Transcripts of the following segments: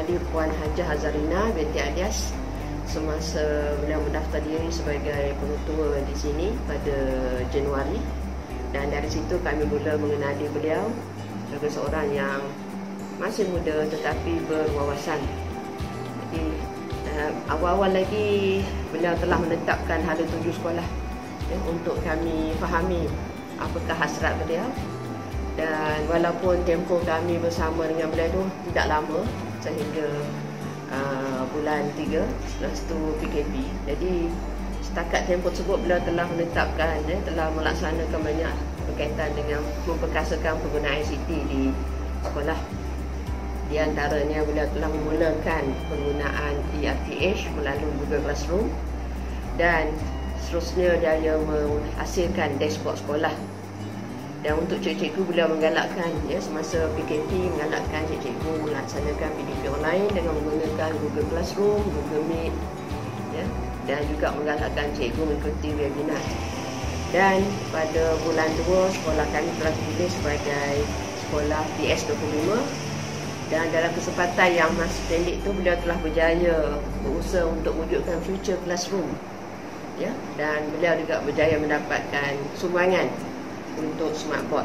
mengenali Puan Hajah Azarina binti Alias semasa beliau mendaftar diri sebagai pengetua di sini pada Januari, dan dari situ kami mula mengenali beliau sebagai seorang yang masih muda tetapi berwawasan. Jadi awal-awal lagi beliau telah menetapkan hala tuju sekolah untuk kami fahami apakah hasrat beliau. Dan walaupun tempoh kami bersama dengan beliau itu tidak lama, sehingga bulan 3 lepas tu PKP. Jadi setakat tempoh tersebut beliau telah menetapkan, telah melaksanakan banyak berkaitan dengan memperkasakan penggunaan ICT di sekolah. Di antaranya beliau telah memulakan penggunaan ERTH melalui Google Classroom, dan seterusnya dia menghasilkan dashboard sekolah. Dan untuk cikgu-cikgu beliau menggalakkan semasa PKP, menggalakkan cikgu-cikgu melaksanakan PDP online dengan menggunakan Google Classroom, Google Meet, dan juga menggalakkan cikgu mengikuti webinar. Dan pada bulan 2 sekolah kami telah dipilih sebagai sekolah PS25, dan dalam kesempatan yang masih pendek itu beliau telah berjaya berusaha untuk wujudkan future classroom, dan beliau juga berjaya mendapatkan sumbangan untuk smartboard.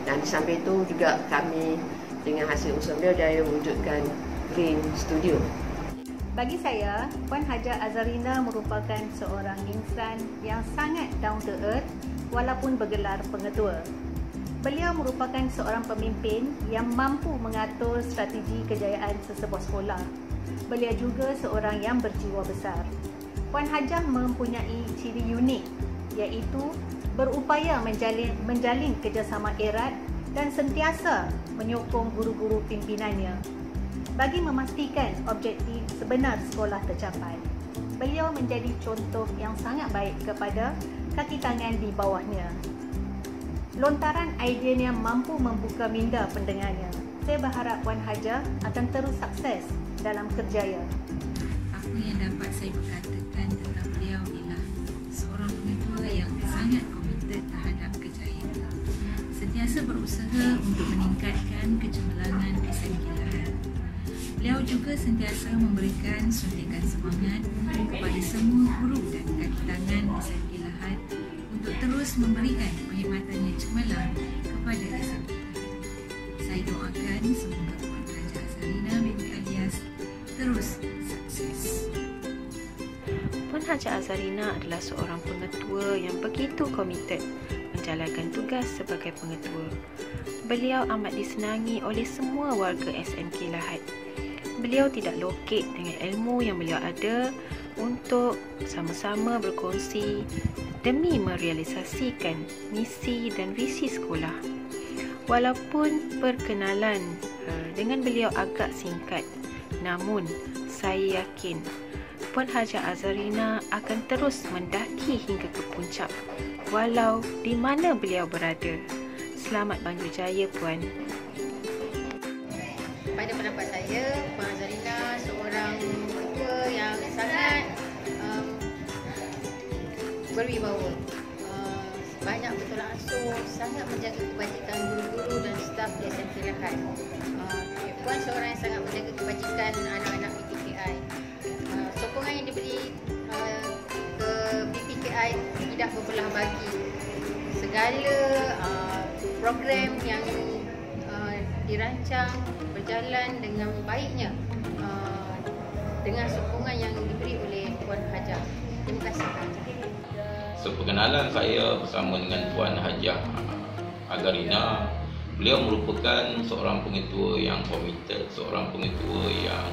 Dan di samping itu juga kami dengan hasil usaha beliau jaya mewujudkan Green Studio. Bagi saya, Puan Hajah Azarina merupakan seorang insan yang sangat down to earth walaupun bergelar pengetua. Beliau merupakan seorang pemimpin yang mampu mengatur strategi kejayaan sesebuah sekolah. Beliau juga seorang yang berjiwa besar. Puan Hajah mempunyai ciri unik, iaitu berupaya menjalin kerjasama erat dan sentiasa menyokong guru-guru pimpinannya bagi memastikan objektif sebenar sekolah tercapai. Beliau menjadi contoh yang sangat baik kepada kaki tangan di bawahnya. Lontaran ideanya mampu membuka minda pendengarnya. Saya berharap Puan Hajah akan terus sukses dalam kerjaya. Apa yang dapat saya berkatakan tentang beliau ialah seorang pengetua yang sangat terhadap kejayaan. Sentiasa berusaha untuk meningkatkan kecemerlangan SMK Lahad. Beliau juga sentiasa memberikan suntikan semangat kepada semua guru dan kaki tangan SMK Lahad untuk terus memberikan perkhidmatan yang cemerlang kepada SMK. Saya doakan semoga Puan Hajah Azarina binti Alias terus sukses. Puan Hajah Azarina adalah seorang pengetua yang begitu komited menjalankan tugas sebagai pengetua. Beliau amat disenangi oleh semua warga SMK Lahad. Beliau tidak lokek dengan ilmu yang beliau ada untuk sama-sama berkongsi demi merealisasikan misi dan visi sekolah. Walaupun perkenalan dengan beliau agak singkat, namun saya yakin Puan Hajah Azarina akan terus mendaki hingga ke puncak walau di mana beliau berada. Selamat Banjir Jaya, Puan. Pada pendapat saya, Puan Azarina seorang ketua yang sangat berwibawa. Banyak bertolak-ansur, sangat menjaga kebajikan guru-guru dan staf di SMK Lahad. Puan seorang yang sangat menjaga kebajikan anak-anak PPKI. Sokongan yang diberi ke PPKI tidak berbelah bagi. Segala program yang dirancang berjalan dengan baiknya dengan sokongan yang diberi oleh Puan Hajah. Terima kasih Puan Hajah. Seperkenalan saya bersama dengan Puan Hajah Azarina. Beliau merupakan seorang pengetua yang komited, seorang pengetua yang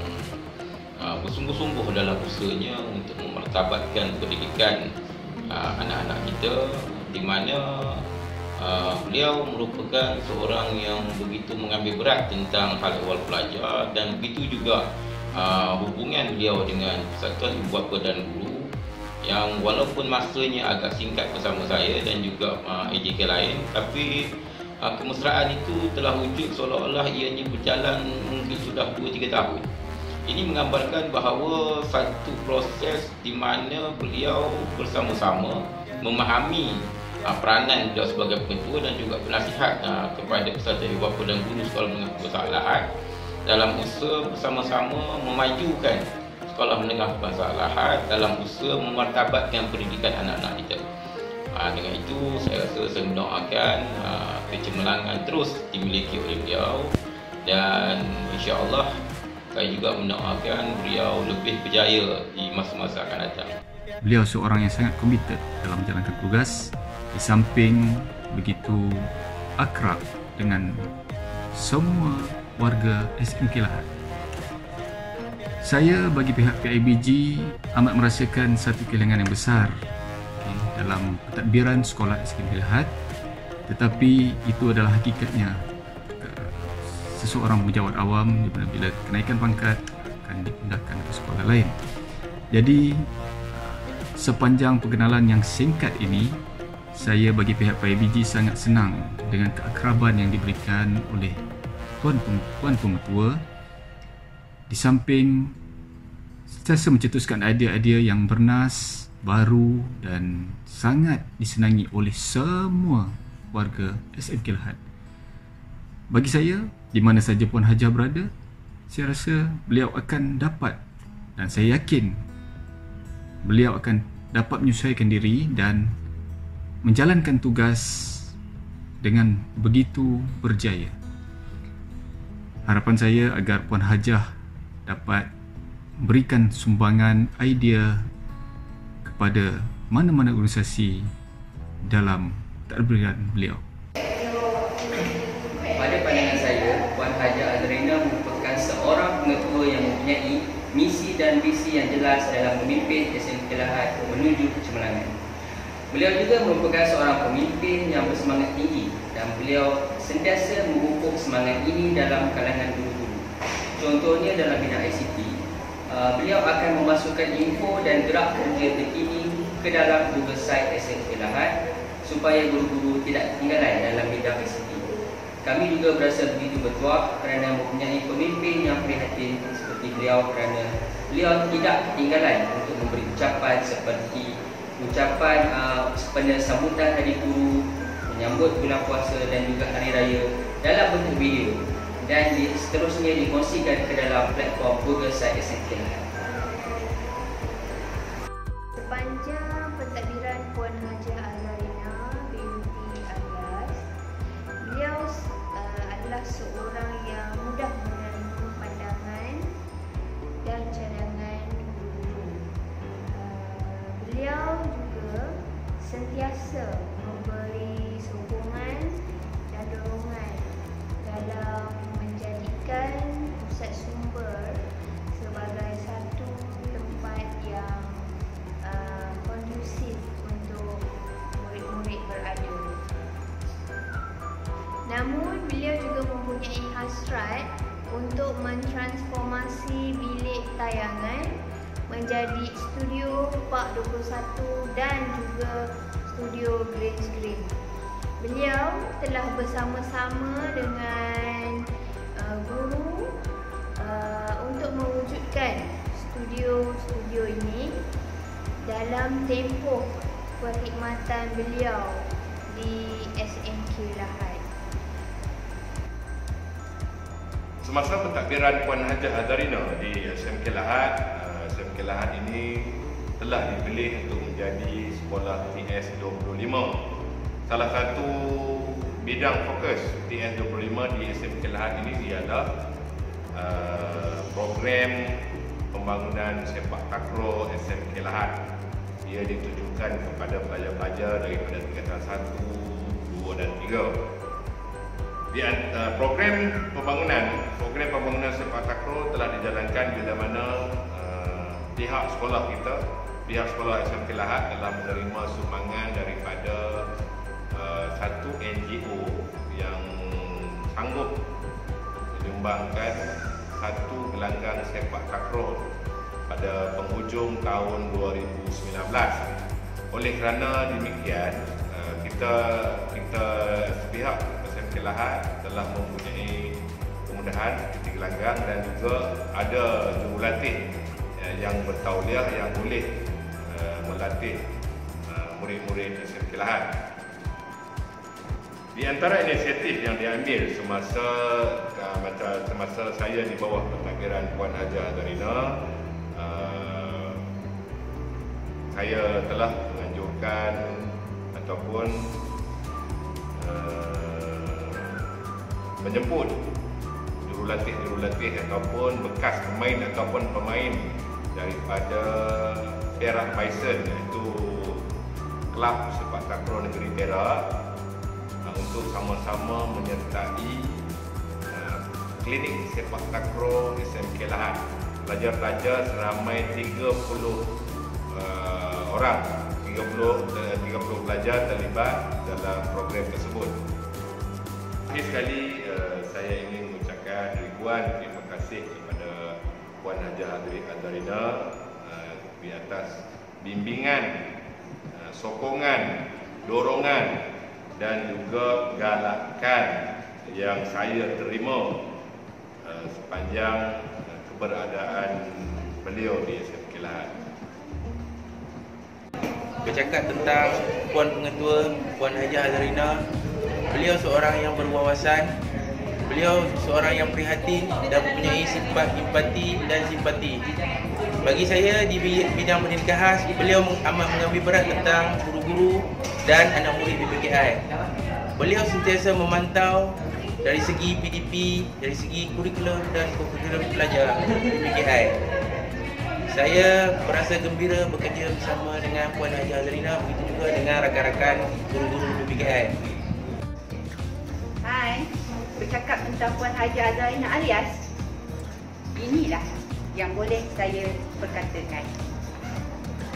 bersungguh-sungguh dalam usahanya untuk memartabatkan pendidikan anak-anak kita, di mana beliau merupakan seorang yang begitu mengambil berat tentang hal ehwal pelajar, dan begitu juga hubungan beliau dengan Persatuan Ibu Bapa dan Guru yang walaupun masanya agak singkat bersama saya dan juga AJK lain, tapi kemesraan itu telah wujud seolah-olah ianya berjalan mungkin sudah 2-3 tahun. Ini menggambarkan bahawa satu proses di mana beliau bersama-sama memahami peranan beliau sebagai pengetua dan juga penasihat kepada Persatuan Ibu Bapa dan Guru Sekolah Menengah Besar Lahad, dalam usaha bersama-sama memajukan sekolah menengah Bangsa Lahad dalam usaha memartabatkan pendidikan anak-anak kita. Dengan itu saya rasa saya mendoakan kecemerlangan terus dimiliki oleh beliau, dan insya-Allah saya juga mendoakan beliau lebih berjaya di masa-masa akan datang. Beliau seorang yang sangat komited dalam menjalankan tugas, di samping begitu akrab dengan semua warga SMK Lahad. Saya bagi pihak PIBG amat merasakan satu kehilangan yang besar dalam pentadbiran sekolah SMK Lahad, tetapi itu adalah hakikatnya seseorang pejabat awam bila kenaikan pangkat akan dipindahkan ke sekolah lain. Jadi sepanjang perkenalan yang singkat ini, saya bagi pihak PIBG sangat senang dengan keakraban yang diberikan oleh Puan Pengetua, di samping sentiasa mencetuskan idea-idea yang bernas, baru dan sangat disenangi oleh semua warga SMK Lahad. Bagi saya, di mana saja Puan Hajah berada, saya rasa beliau akan dapat, dan saya yakin beliau akan dapat menyesuaikan diri dan menjalankan tugas dengan begitu berjaya. Harapan saya agar Puan Hajah dapat berikan sumbangan idea kepada mana-mana organisasi dalam tadbiran beliau. Pada pandangan saya, Puan Hajah Azarina merupakan seorang pengetua yang mempunyai misi dan visi yang jelas dalam memimpin SMK Lahad menuju kecemerlangan. Beliau juga merupakan seorang pemimpin yang bersemangat tinggi, dan beliau sentiasa memupuk semangat ini dalam kalangan guru-guru. Contohnya dalam bidang ICT, beliau akan memasukkan info dan gerak kerja terkini ke dalam Google Site SMK Lahad supaya guru-guru tidak ketinggalan dalam bidang ICT. Kami juga berasa begitu bertuah kerana mempunyai pemimpin yang prihatin seperti beliau, kerana beliau tidak ketinggalan untuk memberi ucapan seperti ucapan sepenuh sambutan Hari Guru, menyambut bulan puasa dan juga hari raya dalam bentuk video, dan seterusnya dikongsikan ke dalam platform Google Site SMK Lahad. Sepanjang pentadbiran Puan Hajah Azarina binti Alias, beliau adalah seorang yang mudah menerima pandangan dan cadangan guru-guru. Beliau juga sentiasa memberi sokongan dan dorongan dalam menjadikan pusat sumber sebagai satu tempat yang kondusif untuk murid-murid berada. Namun beliau juga mempunyai hasrat untuk mentransformasi bilik tayangan menjadi studio Park 21 dan juga studio green screen. Beliau telah bersama-sama dengan guru untuk mewujudkan studio ini dalam tempoh perkhidmatan beliau di SMK Lahad. Semasa pentadbiran Puan Hajah Azarina di SMK Lahad, SMK Lahad ini telah dipilih untuk menjadi sekolah TS25. Salah satu bidang fokus TS25 di SMK Lahad ini ialah program pembangunan sepak takraw SMK Lahad. Ia ditujukan kepada pelajar-pelajar daripada tingkatan 1, 2 dan 3. Program pembangunan sepak takraw telah dijalankan bila mana pihak sekolah kita, pihak sekolah SMK Lahad telah menerima sumbangan daripada satu NGO yang sanggup menyumbangkan satu gelanggang sepak takraw pada penghujung tahun 2019. Oleh kerana demikian, kita pihak SMK Lahad telah mempunyai kemudahan seperti gelanggang, dan juga ada jurulatih yang bertauliah yang boleh melatih murid-murid SMK Lahad. Di antara inisiatif yang diambil semasa saya di bawah pentadbiran Puan Hajah Azarina, saya telah menganjurkan ataupun menjemput jurulatih ataupun bekas pemain ataupun pemain daripada Perak Bison, iaitu Kelab Sepak Takraw Negeri Perak, untuk sama-sama menyertai klinik sepak takraw SMK Lahad. Pelajar-pelajar seramai 30 orang, 30 pelajar terlibat dalam program tersebut. Akhir sekali saya ingin mengucapkan ribuan terima kasih kepada Puan Hajah Azarina di atas bimbingan, sokongan, dorongan dan juga galakan yang saya terima sepanjang keberadaan beliau di SMK Lahad. Bercakap tentang Puan Pengetua Puan Hajah Azarina, beliau seorang yang berwawasan, beliau seorang yang prihatin dan mempunyai sifat empati dan simpati. Bagi saya di bidang pendidikan khas, beliau amat mengambil berat tentang guru-guru dan anak murid BPKI. Beliau sentiasa memantau dari segi PDP, dari segi kurikulum dan kurikulum pelajar BPKI. Saya merasa gembira bekerja bersama dengan Puan Hajah Azarina, begitu juga dengan rakan-rakan guru-guru BPKI. Hai, bercakap tentang Puan Hajah Azarina alias, inilah yang boleh saya perkatakan.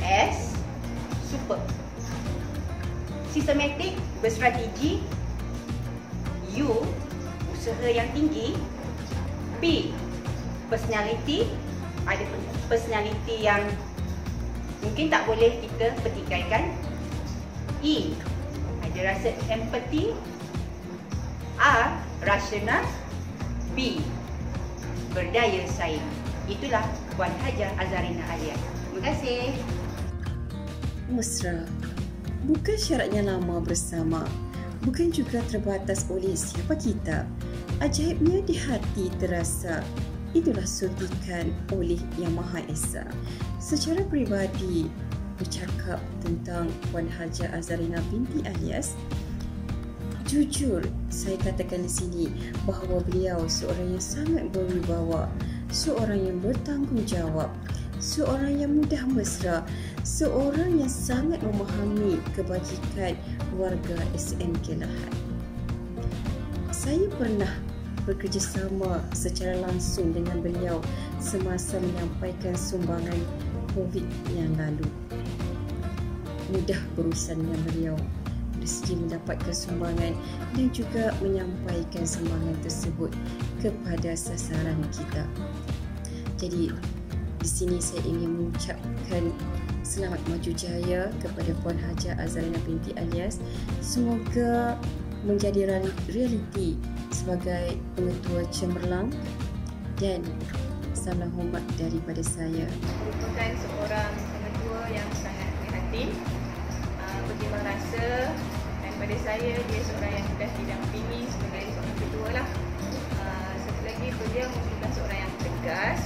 S, super. Sistematik, berstrategi. U, usaha yang tinggi. P, personality. Ada personality yang mungkin tak boleh kita petikaikan. E, ada rasa empathy. R, rasional. B, berdaya saing. Itulah Puan Hajah Azarina alias. Terima kasih. Mesra bukan syaratnya lama bersama, bukan juga terbatas oleh siapa kita. Ajaibnya di hati terasa. Itulah suntikan oleh Yang Maha Esa. Secara peribadi, bercakap tentang Puan Hajah Azarina binti alias, jujur saya katakan di sini bahawa beliau seorang yang sangat berwibawa, seorang yang bertanggungjawab, seorang yang mudah mesra, seorang yang sangat memahami kebajikan warga SMK Lahad. Saya pernah bekerjasama secara langsung dengan beliau semasa menyampaikan sumbangan COVID yang lalu. Mudah berurusan dengan beliau dari segi mendapatkan sumbangan dan juga menyampaikan sumbangan tersebut kepada sasaran kita. Jadi di sini saya ingin mengucapkan selamat maju jaya kepada Puan Hajah Azarina binti alias. Semoga menjadi realiti sebagai pengetua cemerlang, dan salam hormat daripada saya. Merupakan seorang pengetua yang sangat prihatin, berjimat rasa, dan pada saya dia seorang yang sudah didampingi sebagai seorang ketua lah. Satu lagi, beliau bukan seorang yang tegas,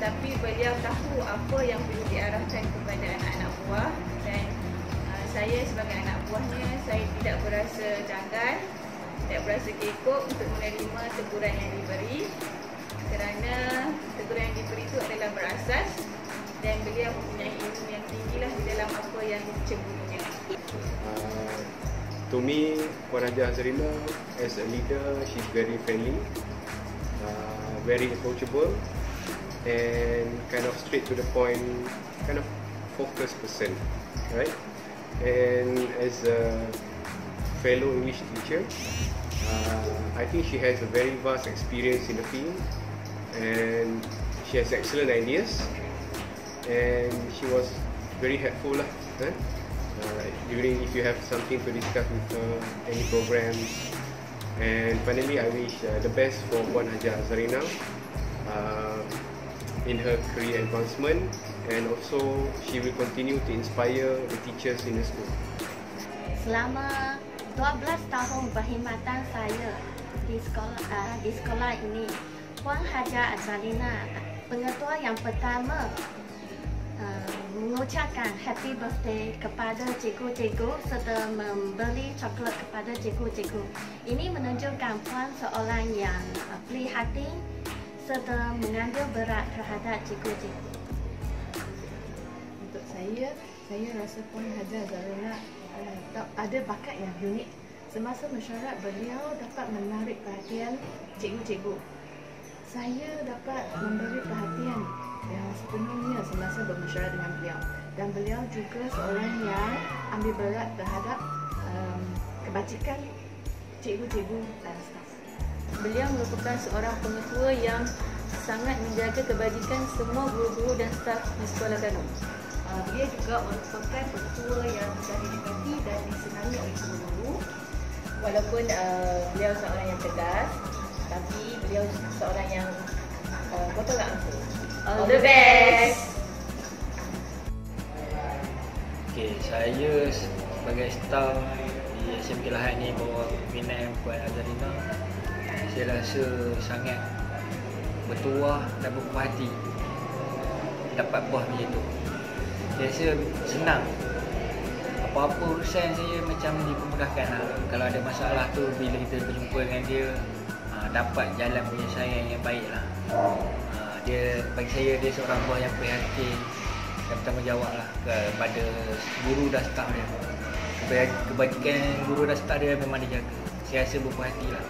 tapi beliau tahu apa yang perlu diarahkan kepada anak-anak buah, dan saya sebagai anak buahnya, saya tidak berasa janggal, tidak berasa kekok untuk menerima teguran yang diberi, kerana teguran yang diberi itu adalah berasas dan beliau mempunyai ilmu yang tinggilah di dalam apa yang dicebutnya. To me, Puan Hajah Azarina as a leader, she's very friendly, very approachable, and kind of straight to the point, kind of focused person, right? And as a fellow English teacher, I think she has a very vast experience in the field, and she has excellent ideas, and she was very helpful lah. During if you have something to discuss with her, any programs. And finally, I wish the best for Puan Hajah Azarina in her career advancement, and also she will continue to inspire the teachers in the school. Selama 12 tahun perkhidmatan saya di sekolah ini, Puan Haja Azarina, pengetua yang pertama, mengucapkan happy birthday kepada cikgu-cikgu serta memberi coklat kepada cikgu-cikgu. Ini menunjukkan Puan seorang yang prihatin serta mengambil berat terhadap cikgu-cikgu. Untuk saya rasa Puan Haja Azarina ada bakat yang unik. Semasa mesyuarat, beliau dapat menarik perhatian cikgu-cikgu. Saya dapat memberi perhatian yang sepenuhnya semasa bermesyuarat dengan beliau, dan beliau juga seorang yang ambil berat terhadap kebajikan cikgu-cikgu dan staf. Beliau merupakan seorang pengetua yang sangat menjaga kebajikan semua guru-guru dan staf di sekolah kami. Dia juga merupakan pengetua yang sudah dinikmati dan disenangi oleh guru-guru. Walaupun beliau seorang yang tegas, tapi beliau seorang yang potong angsa. All the best. Okay, saya sebagai staf di SMK Lahad ni bawah pimpinan Puan Azarina, saya rasa sangat bertuah dan berpuas hati dapat buah macam tu. Saya rasa senang. Apa-apa urusan saya macam dipermudahkan lah. Kalau ada masalah tu, bila kita berjumpa dengan dia, dapat jalan penyelesaian yang baik lah. Dia, bagi saya, dia seorang bos yang prihatin dan bertanggungjawab lah kepada guru dan staf dia. Kebajikan guru dan staf dia memang dijaga. Saya rasa berpuas hati lah.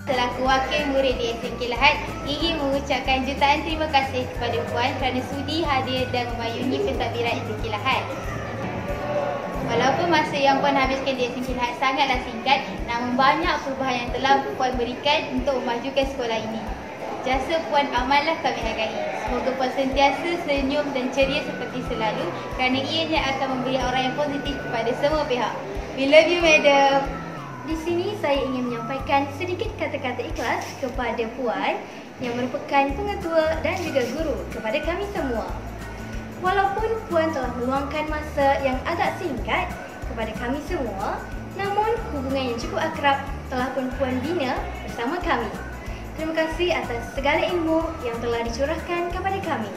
Selaku wakil murid di SMK Lahad, ingin mengucapkan jutaan terima kasih kepada Puan kerana sudi hadir dan memayungi pentadbiran SMK Lahad. Walaupun masa yang Puan habiskan di SMK Lahad sangatlah singkat, namun banyak perubahan yang telah Puan berikan untuk memajukan sekolah ini. Jasa Puan amatlah kami hargai. Semoga Puan sentiasa senyum dan ceria seperti selalu, kerana ianya akan memberi aura yang positif kepada semua pihak. We love you, Madam. Di sini saya ingin menyampaikan sedikit kata-kata ikhlas kepada Puan yang merupakan pengetua dan juga guru kepada kami semua. Walaupun Puan telah meluangkan masa yang agak singkat kepada kami semua, namun hubungan yang cukup akrab telah pun Puan bina bersama kami. Terima kasih atas segala ilmu yang telah dicurahkan kepada kami.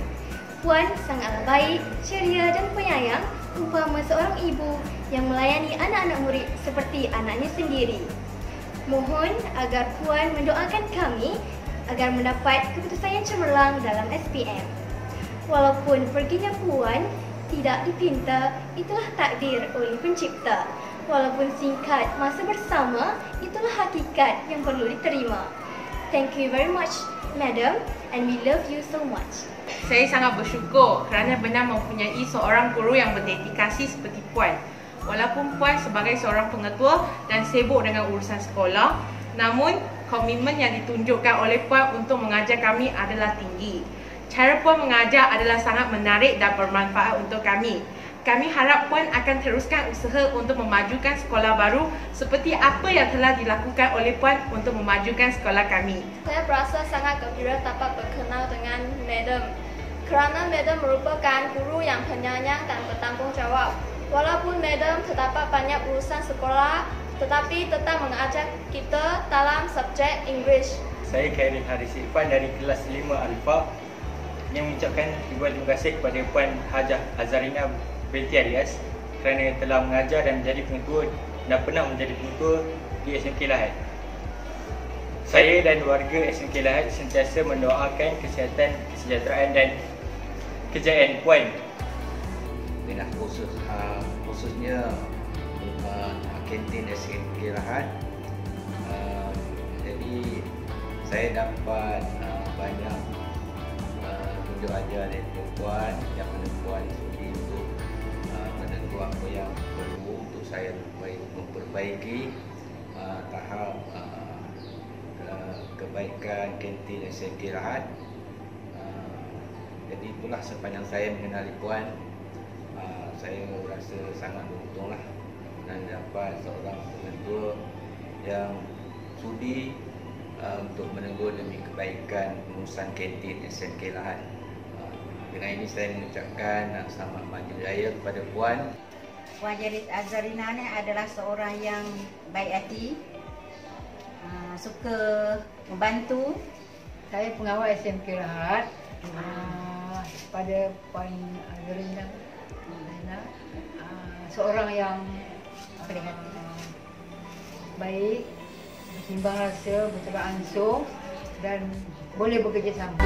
Puan sangatlah baik, ceria dan penyayang, umpama seorang ibu yang melayani anak-anak murid seperti anaknya sendiri. Mohon agar Puan mendoakan kami agar mendapat keputusan yang cemerlang dalam SPM. Walaupun perginya Puan tidak dipinta, itulah takdir oleh pencipta. Walaupun singkat masa bersama, itulah hakikat yang perlu diterima. Thank you very much, Madam, and we love you so much. Saya sangat bersyukur kerana benar mempunyai seorang guru yang berdedikasi seperti Puan. Walaupun Puan sebagai seorang pengetua dan sibuk dengan urusan sekolah, namun komitmen yang ditunjukkan oleh Puan untuk mengajar kami adalah tinggi. Cara Puan mengajar adalah sangat menarik dan bermanfaat untuk kami. Kami harap Puan akan teruskan usaha untuk memajukan sekolah baru seperti apa yang telah dilakukan oleh Puan untuk memajukan sekolah kami. Saya berasa sangat gembira dapat berkenal dengan Madam kerana Madam merupakan guru yang penyayang dan bertanggungjawab. Walaupun Madam terdapat banyak urusan sekolah, tetapi tetap mengajar kita dalam subjek English. Saya Khairil Haris Irfan dari kelas 5 Alfa yang mengucapkan ribuan terima kasih kepada Puan Hajah Azarina binti Alias kerana telah mengajar dan menjadi pengetua dan pernah menjadi pengetua di SMK Lahad. Saya dan warga SMK Lahad sentiasa mendoakan kesihatan, kesejahteraan dan kejayaan Puan. Dengan khususnya kantin SMK Lahad, jadi saya dapat banyak tunjuk ajar dari Puan yang Puan sudi untuk menentu apa yang perlu untuk saya memperbaiki tahap kebaikan kantin SMK Lahad. Jadi itulah sepanjang saya mengenali Puan, saya rasa sangat beruntunglah dan dapat seorang pengetua yang sudi untuk menegur demi kebaikan pengurusan kantin SMK Lahad. Dengan ini saya mengucapkan selamat maju jaya kepada Puan. Puan Azarina ni adalah seorang yang baik hati, suka membantu. Saya pengawal SMK Lahad. Pada Puan Azarina, seorang yang baik, bertimbang rasa, bercakap langsung dan boleh bekerjasama.